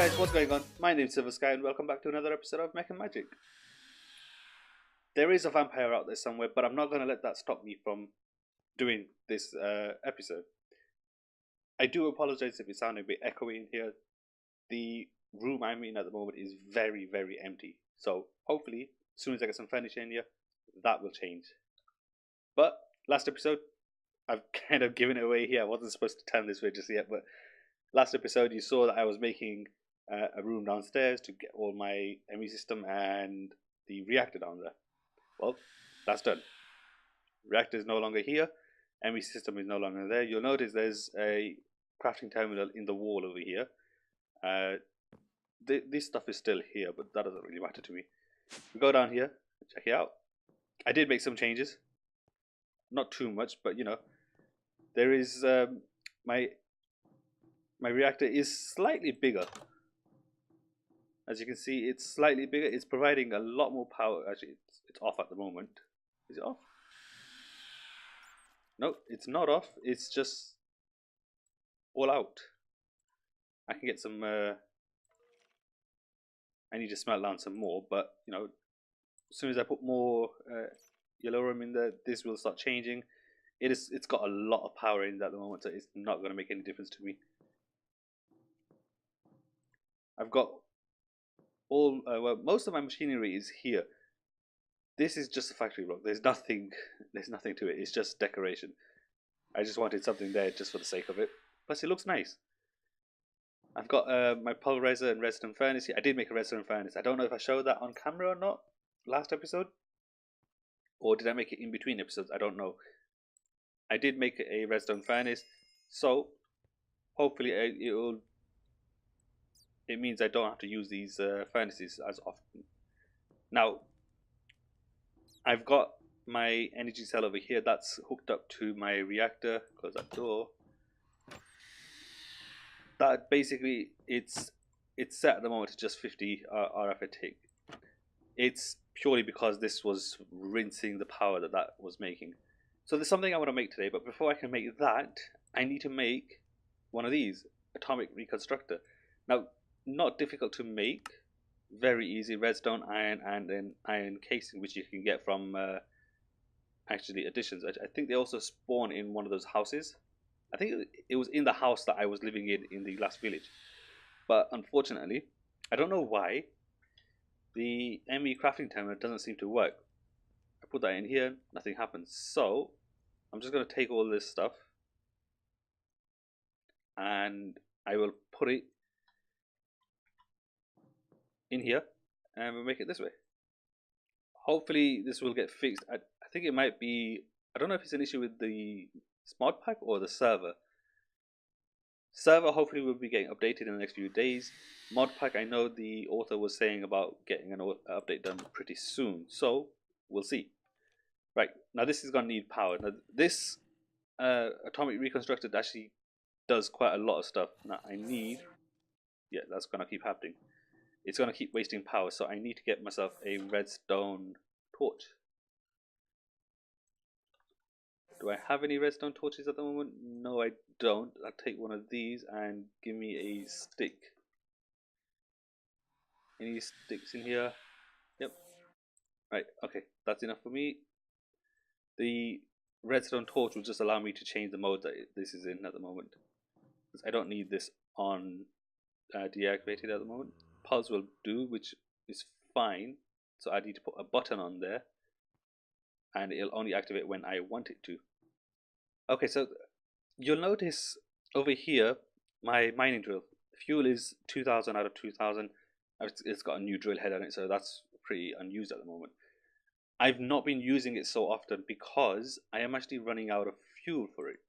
guys, what's going on? My name's Silver Sky and welcome back to another episode of Mech Magic. There is a vampire out there somewhere, but I'm not going to let that stop me from doing this episode. I do apologize if it's sounding a bit echoey in here. The room I'm in at the moment is very, very empty. So hopefully, as soon as I get some furniture in here, that will change. But last episode, I've kind of given it away here. I wasn't supposed to turn this way just yet, but last episode you saw that I was making a room downstairs to get all my ME system and the reactor down there. Well, that's done. Reactor is no longer here. ME system is no longer there. You'll notice there's a crafting terminal in the wall over here. This stuff is still here, but that doesn't really matter to me. We go down here, check it out. I did make some changes. Not too much, but you know, there is my reactor is slightly bigger. As you can see, it's slightly bigger. It's providing a lot more power. Actually, it's off at the moment. Is it off? No, it's not off. It's just all out. I can get some. I need to smelt down some more, but you know, as soon as I put more yellowrum in there, this will start changing. It's got a lot of power in it at the moment, so it's not going to make any difference to me. I've got all well, most of my machinery is here. This is just a factory block. There's nothing to it. It's just decoration. I just wanted something there just for the sake of it. Plus, it looks nice. I've got my pulverizer and redstone furnace here. I did make a redstone furnace. I don't know if I showed that on camera or not last episode, or did I make it in between episodes? I don't know. I did make a redstone furnace, so hopefully it means I don't have to use these furnaces as often. Now, I've got my energy cell over here that's hooked up to my reactor. Close that door. That basically it's set at the moment to just 50 RF a tick. It's purely because this was rinsing the power that was making. So there's something I want to make today, but before I can make that, I need to make one of these, atomic reconstructor. Now, not difficult to make, very easy. Redstone, iron, and then iron casing, which you can get from actually additions. I think they also spawn in one of those houses. I think it was in the house that I was living in the last village. But unfortunately, I don't know why the ME crafting terminal doesn't seem to work. I put that in here, nothing happens. So I'm just going to take all this stuff and I will put it in here and we'll make it this way. Hopefully this will get fixed. I think it might be, I don't know if it's an issue with the modpack or the server. Server hopefully will be getting updated in the next few days. Modpack, I know the author was saying about getting an update done pretty soon, so we'll see. Right, now this is going to need power. Now this atomic reconstructor actually does quite a lot of stuff. Now I need, yeah, that's going to keep happening. It's going to keep wasting power, so I need to get myself a redstone torch. Do I have any redstone torches at the moment? No, I don't. I'll take one of these and give me a stick. Any sticks in here? Yep. Right, okay, that's enough for me. The redstone torch will just allow me to change the mode that this is in at the moment. I don't need this on deactivated at the moment. Pulse will do, which is fine. So I need to put a button on there, and it'll only activate when I want it to. Okay, so you'll notice over here my mining drill. Fuel is 2000 out of 2000. It's got a new drill head on it, so that's pretty unused at the moment. I've not been using it so often because I am actually running out of fuel for it.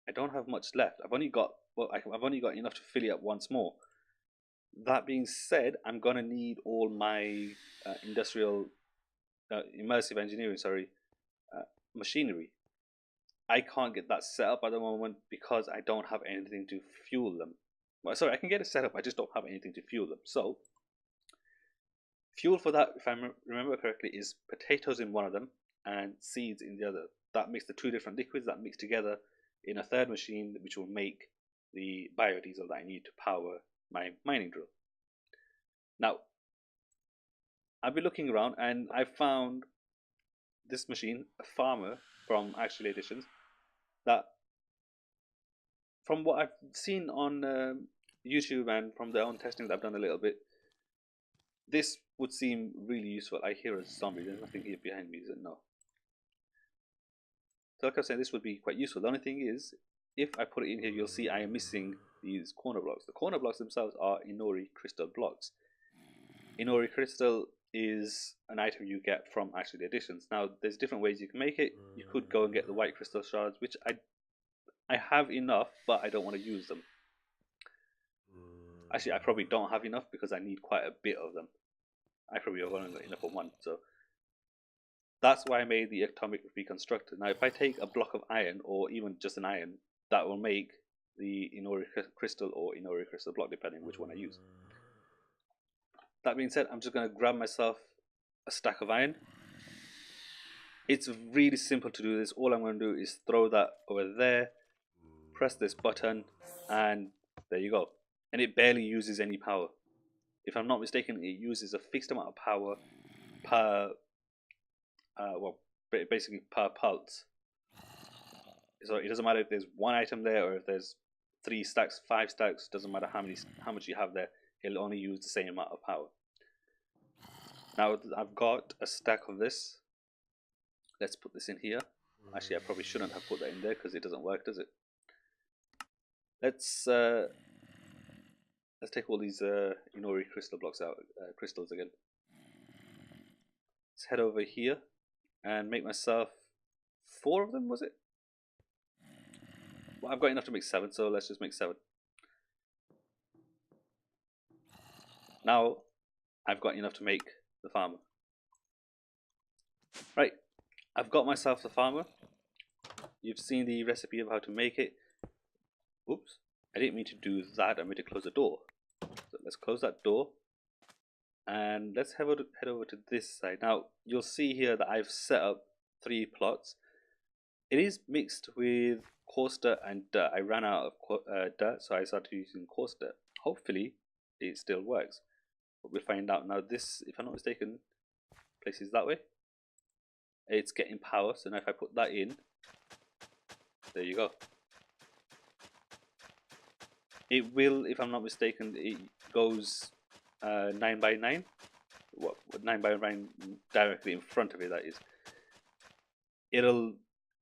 I don't have much left. I've only got enough to fill it up once more. That being said, I'm gonna need all my immersive engineering, machinery. I can't get that set up at the moment because I don't have anything to fuel them. Well, sorry, I can get it set up, I just don't have anything to fuel them. So, fuel for that, if I remember correctly, is potatoes in one of them and seeds in the other. That makes the two different liquids that mix together in a third machine, which will make the biodiesel that I need to power my mining drill. Now, I've been looking around and I found this machine, a farmer from Actually Editions, that from what I've seen on YouTube and from their own testing that I've done a little bit, this would seem really useful. I hear a zombie. There's nothing here behind me, is it? No. So like I was saying, this would be quite useful. The only thing is, if I put it in here, you'll see I am missing these corner blocks. The corner blocks themselves are Inori crystal blocks. Inori crystal is an item you get from Actually Editions. Now, there's different ways you can make it. You could go and get the white crystal shards, which I have enough, but I don't want to use them. Actually, I probably don't have enough because I need quite a bit of them. I probably have only got enough for one, so that's why I made the atomic reconstructor. Now, if I take a block of iron, or even just an iron, that will make the Inori crystal or Inori crystal block, depending which one I use. That being said, I'm just going to grab myself a stack of iron. It's really simple to do this. All I'm going to do is throw that over there, press this button, and there you go. And it barely uses any power. If I'm not mistaken, it uses a fixed amount of power per, well, basically per pulse. So it doesn't matter if there's one item there or if there's 3 stacks, 5 stacks. Doesn't matter how much you have there. It'll only use the same amount of power. Now I've got a stack of this. Let's put this in here. Actually, I probably shouldn't have put that in there because it doesn't work, does it? Let's take all these Inori crystal blocks out, crystals again. Let's head over here and make myself 4 of them, was it? Well, I've got enough to make 7, so let's just make 7. Now I've got enough to make the farmer. Right, I've got myself the farmer. You've seen the recipe of how to make it. Oops, I didn't mean to do that. I meant to close the door. So let's close that door. And let's head over to this side. Now, you'll see here that I've set up 3 plots. It is mixed with coarse dirt and dirt. I ran out of dirt, so I started using coarse dirt. Hopefully, it still works. But we'll find out. Now, this, if I'm not mistaken, places that way. It's getting power, so now if I put that in, there you go. It will, if I'm not mistaken, it goes 9 by 9. What 9 by 9 directly in front of it, that is. It'll.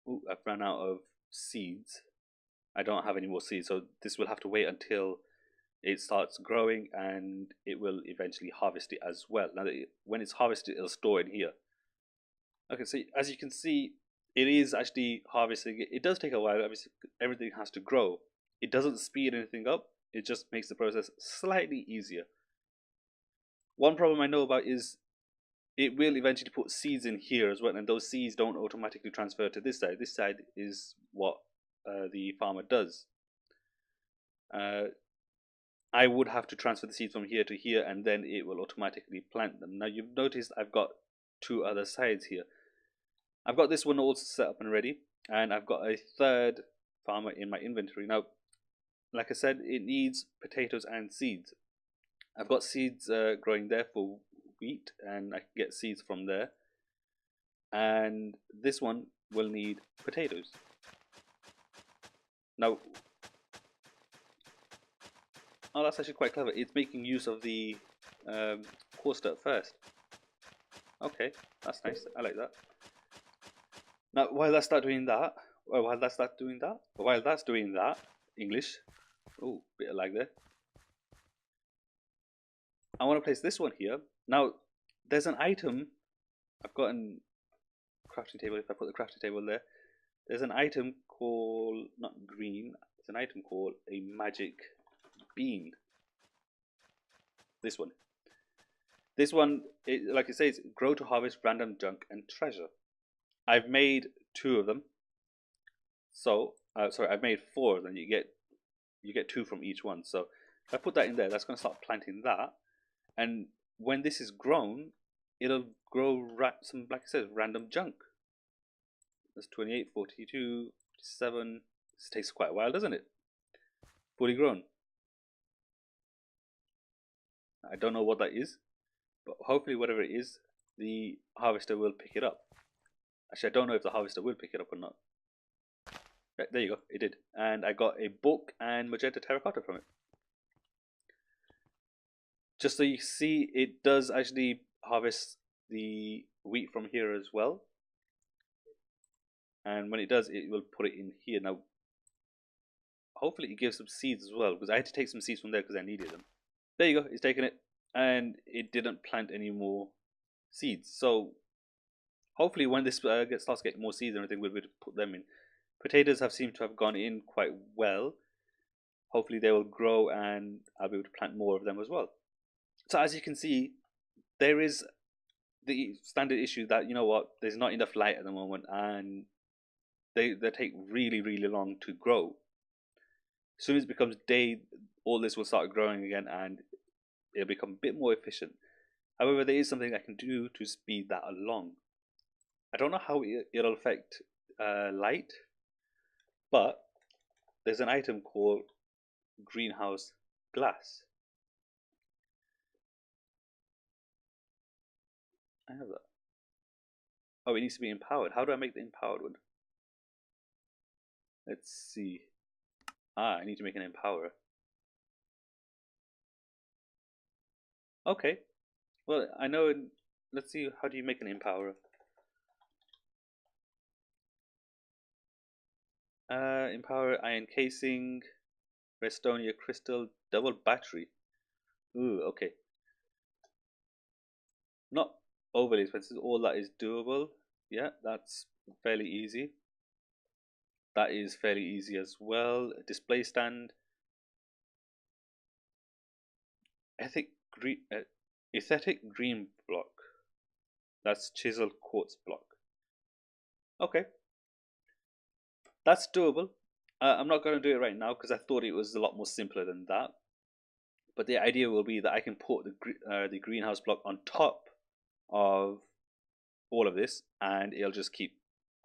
Ooh, I've run out of seeds. I don't have any more seeds, so this will have to wait until it starts growing, and it will eventually harvest it as well. Now, when it's harvested, it'll store in here. Okay, so as you can see, it is actually harvesting. It does take a while. Obviously, everything has to grow. It doesn't speed anything up. It just makes the process slightly easier. One problem I know about is it will eventually put seeds in here as well, and those seeds don't automatically transfer to this side. This side is what the farmer does. I would have to transfer the seeds from here to here, and then it will automatically plant them. Now, you've noticed I've got 2 other sides here. I've got this one also set up and ready, and I've got a 3rd farmer in my inventory. Now, like I said, it needs potatoes and seeds. I've got seeds growing there for wheat, and I can get seeds from there. And this one will need potatoes. Now, oh, that's actually quite clever. It's making use of the coarse dirt first. Okay, that's nice. I like that. Now, while that's not doing that, English. Oh, bit of lag there. I want to place this one here. Now, there's an item. I've got a crafting table. If I put the crafting table there, there's an item called, not green, it's an item called a magic bean. This one. This one, like it says, grow to harvest random junk and treasure. I've made 2 of them. So, sorry, I've made 4 of them. You get 2 from each one. So, if I put that in there, that's going to start planting that. And when this is grown, it'll grow some, like I said, random junk. That's 28, 42, 47. This takes quite a while, doesn't it? Fully grown. I don't know what that is, but hopefully whatever it is, the harvester will pick it up. Actually, I don't know if the harvester will pick it up or not. Right, there you go, it did. And I got a book and magenta terracotta from it. Just so you see, it does actually harvest the wheat from here as well. And when it does, it will put it in here. Now, hopefully it gives some seeds as well, because I had to take some seeds from there because I needed them. There you go, it's taken it, and it didn't plant any more seeds. So hopefully when this starts getting more seeds and everything, we'll be able to put them in. Potatoes have seemed to have gone in quite well. Hopefully they will grow and I'll be able to plant more of them as well. So as you can see, there is the standard issue that, you know what, there's not enough light at the moment and they take really, really long to grow. As soon as it becomes day, all this will start growing again and it'll become a bit more efficient. However, there is something I can do to speed that along. I don't know how it'll affect light, but there's an item called greenhouse glass. I have that. Oh, it needs to be empowered. How do I make the empowered one? Let's see. I need to make an empower. Okay. Well, I know. Let's see. How do you make an empower? Empower iron casing, Restonia crystal, double battery. Ooh, okay. Not overly expensive. All that is doable. Yeah, that's fairly easy. That is fairly easy as well. A display stand. Aesthetic green block. That's chiseled quartz block. Okay. That's doable. I'm not going to do it right now because I thought it was a lot more simpler than that. But the idea will be that I can put the greenhouse block on top of all of this and it'll just keep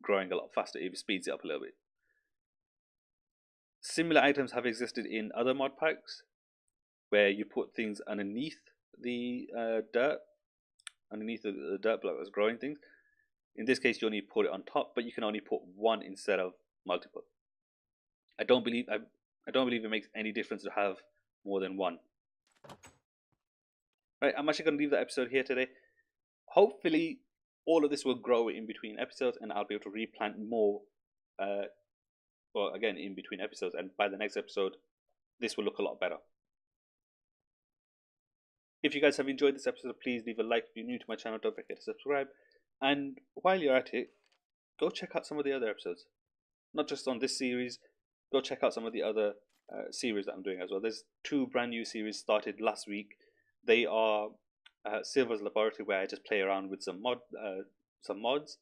growing a lot faster. It speeds it up a little bit. Similar items have existed in other mod packs where you put things underneath the dirt, underneath the dirt block that's growing things. In this case, you only put it on top, but you can only put one instead of multiple. I don't believe it makes any difference to have more than one. Right, I'm actually going to leave that episode here today. Hopefully, all of this will grow in between episodes, and I'll be able to replant more. Well, again, in between episodes, and by the next episode, this will look a lot better. If you guys have enjoyed this episode, please leave a like. If you're new to my channel, don't forget to subscribe. And while you're at it, go check out some of the other episodes. Not just on this series, go check out some of the other series that I'm doing as well. There's 2 brand new series started last week. They are Silver's Laboratory, where I just play around with some mods,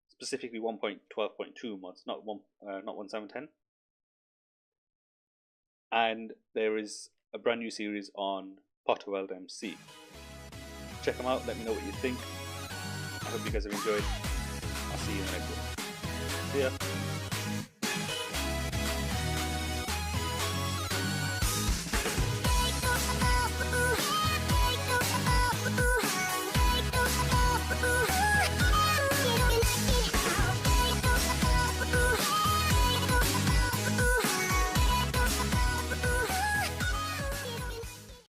specifically 1.12.2 mods, not 1.7.10. And there is a brand new series on Potterweld MC. Check them out. Let me know what you think. I hope you guys have enjoyed. I'll see you in the next one. See ya.